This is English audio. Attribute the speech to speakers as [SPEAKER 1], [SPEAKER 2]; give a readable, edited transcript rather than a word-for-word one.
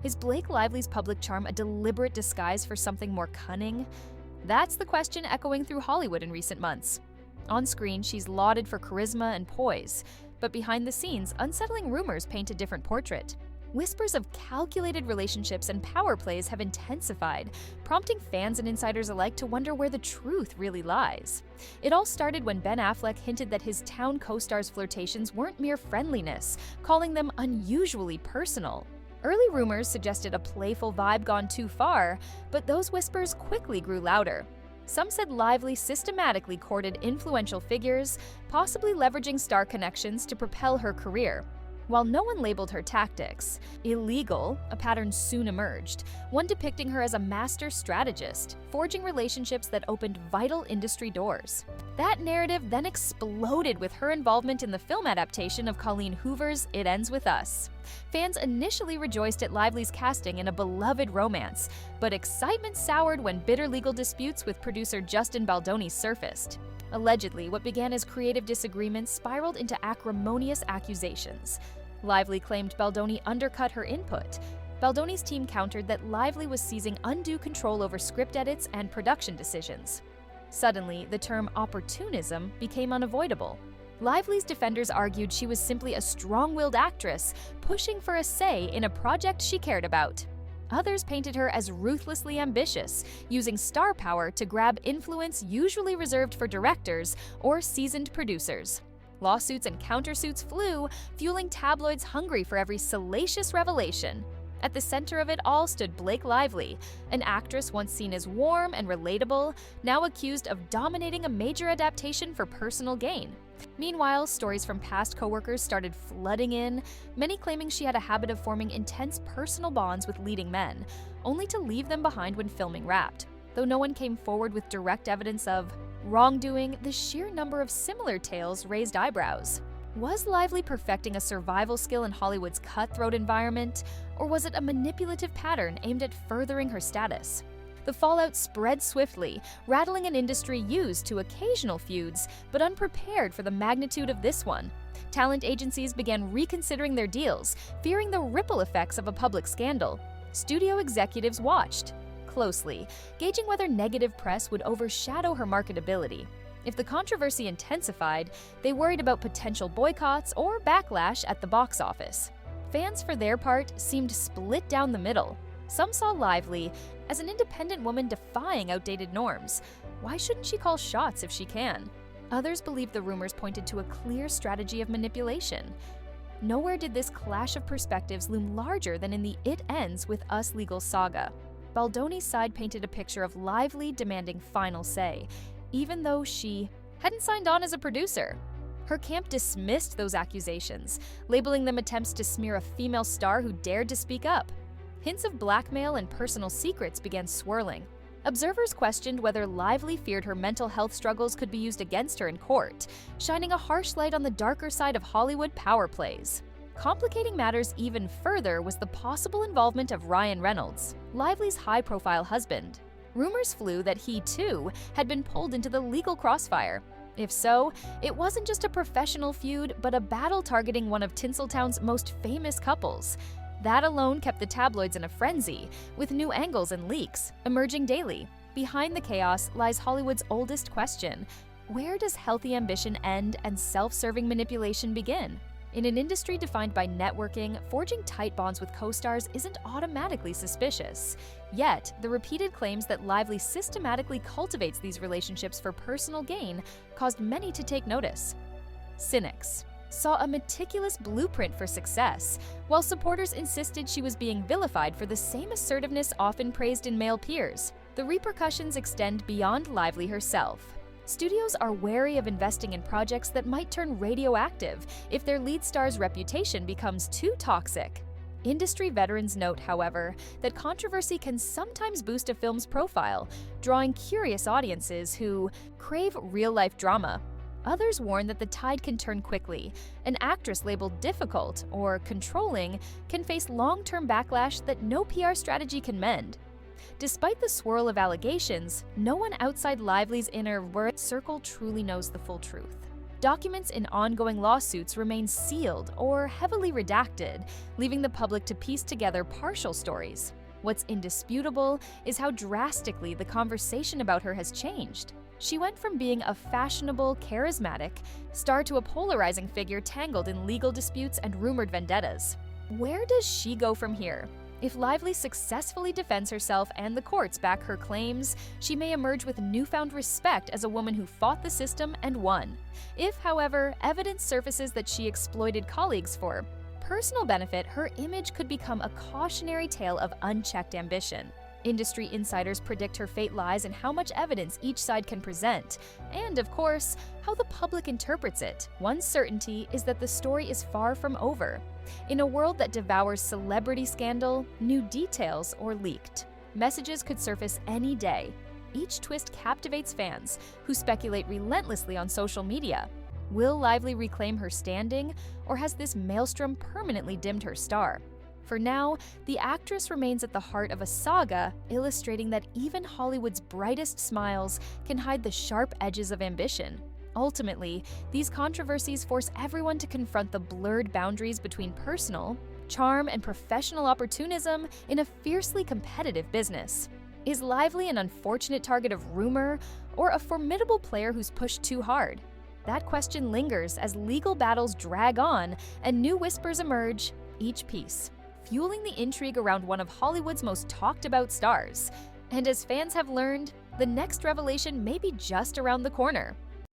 [SPEAKER 1] Is Blake Lively's public charm a deliberate disguise for something more cunning? That's the question echoing through Hollywood in recent months. On screen, she's lauded for charisma and poise, but behind the scenes, unsettling rumors paint a different portrait. Whispers of calculated relationships and power plays have intensified, prompting fans and insiders alike to wonder where the truth really lies. It all started when Ben Affleck hinted that his Town co-stars' flirtations weren't mere friendliness, calling them unusually personal. Early rumors suggested a playful vibe gone too far, but those whispers quickly grew louder. Some said Lively systematically courted influential figures, possibly leveraging star connections to propel her career. While no one labeled her tactics illegal, a pattern soon emerged, one depicting her as a master strategist, forging relationships that opened vital industry doors. That narrative then exploded with her involvement in the film adaptation of Colleen Hoover's It Ends With Us. Fans initially rejoiced at Lively's casting in a beloved romance, but excitement soured when bitter legal disputes with producer Justin Baldoni surfaced. Allegedly, what began as creative disagreements spiraled into acrimonious accusations. Lively claimed Baldoni undercut her input. Baldoni's team countered that Lively was seizing undue control over script edits and production decisions. Suddenly, the term opportunism became unavoidable. Lively's defenders argued she was simply a strong-willed actress, pushing for a say in a project she cared about. Others painted her as ruthlessly ambitious, using star power to grab influence usually reserved for directors or seasoned producers. Lawsuits and countersuits flew, fueling tabloids hungry for every salacious revelation. At the center of it all stood Blake Lively, an actress once seen as warm and relatable, now accused of dominating a major adaptation for personal gain. Meanwhile, stories from past coworkers started flooding in, many claiming she had a habit of forming intense personal bonds with leading men, only to leave them behind when filming wrapped. Though no one came forward with direct evidence of wrongdoing, the sheer number of similar tales raised eyebrows. Was Lively perfecting a survival skill in Hollywood's cutthroat environment, or was it a manipulative pattern aimed at furthering her status? The fallout spread swiftly, rattling an industry used to occasional feuds, but unprepared for the magnitude of this one. Talent agencies began reconsidering their deals, fearing the ripple effects of a public scandal. Studio executives watched closely, gauging whether negative press would overshadow her marketability. If the controversy intensified, they worried about potential boycotts or backlash at the box office. Fans, for their part, seemed split down the middle. Some saw Lively as an independent woman defying outdated norms. Why shouldn't she call shots if she can? Others believed the rumors pointed to a clear strategy of manipulation. Nowhere did this clash of perspectives loom larger than in the It Ends With Us legal saga. Baldoni's side painted a picture of Lively demanding final say, even though she hadn't signed on as a producer. Her camp dismissed those accusations, labeling them attempts to smear a female star who dared to speak up. Hints of blackmail and personal secrets began swirling. Observers questioned whether Lively feared her mental health struggles could be used against her in court, shining a harsh light on the darker side of Hollywood power plays. Complicating matters even further was the possible involvement of Ryan Reynolds, Lively's high-profile husband. Rumors flew that he, too, had been pulled into the legal crossfire. If so, it wasn't just a professional feud, but a battle targeting one of Tinseltown's most famous couples. That alone kept the tabloids in a frenzy, with new angles and leaks emerging daily. Behind the chaos lies Hollywood's oldest question: where does healthy ambition end and self-serving manipulation begin? In an industry defined by networking, forging tight bonds with co-stars isn't automatically suspicious. Yet, the repeated claims that Lively systematically cultivates these relationships for personal gain caused many to take notice. Cynics saw a meticulous blueprint for success, while supporters insisted she was being vilified for the same assertiveness often praised in male peers. The repercussions extend beyond Lively herself. Studios are wary of investing in projects that might turn radioactive if their lead star's reputation becomes too toxic. Industry veterans note, however, that controversy can sometimes boost a film's profile, drawing curious audiences who crave real-life drama. Others warn that the tide can turn quickly. An actress labeled difficult or controlling can face long-term backlash that no PR strategy can mend. Despite the swirl of allegations, no one outside Lively's inner circle truly knows the full truth. Documents in ongoing lawsuits remain sealed or heavily redacted, leaving the public to piece together partial stories. What's indisputable is how drastically the conversation about her has changed. She went from being a fashionable, charismatic star to a polarizing figure tangled in legal disputes and rumored vendettas. Where does she go from here? If Lively successfully defends herself and the courts back her claims, she may emerge with newfound respect as a woman who fought the system and won. If, however, evidence surfaces that she exploited colleagues for personal benefit, her image could become a cautionary tale of unchecked ambition. Industry insiders predict her fate lies in how much evidence each side can present, and, of course, how the public interprets it. One certainty is that the story is far from over. In a world that devours celebrity scandal, new details are leaked. Messages could surface any day. Each twist captivates fans, who speculate relentlessly on social media. Will Lively reclaim her standing, or has this maelstrom permanently dimmed her star? For now, the actress remains at the heart of a saga, illustrating that even Hollywood's brightest smiles can hide the sharp edges of ambition. Ultimately, these controversies force everyone to confront the blurred boundaries between personal charm and professional opportunism in a fiercely competitive business. Is Lively an unfortunate target of rumor, or a formidable player who's pushed too hard? That question lingers as legal battles drag on and new whispers emerge, each piece fueling the intrigue around one of Hollywood's most talked-about stars. And as fans have learned, the next revelation may be just around the corner.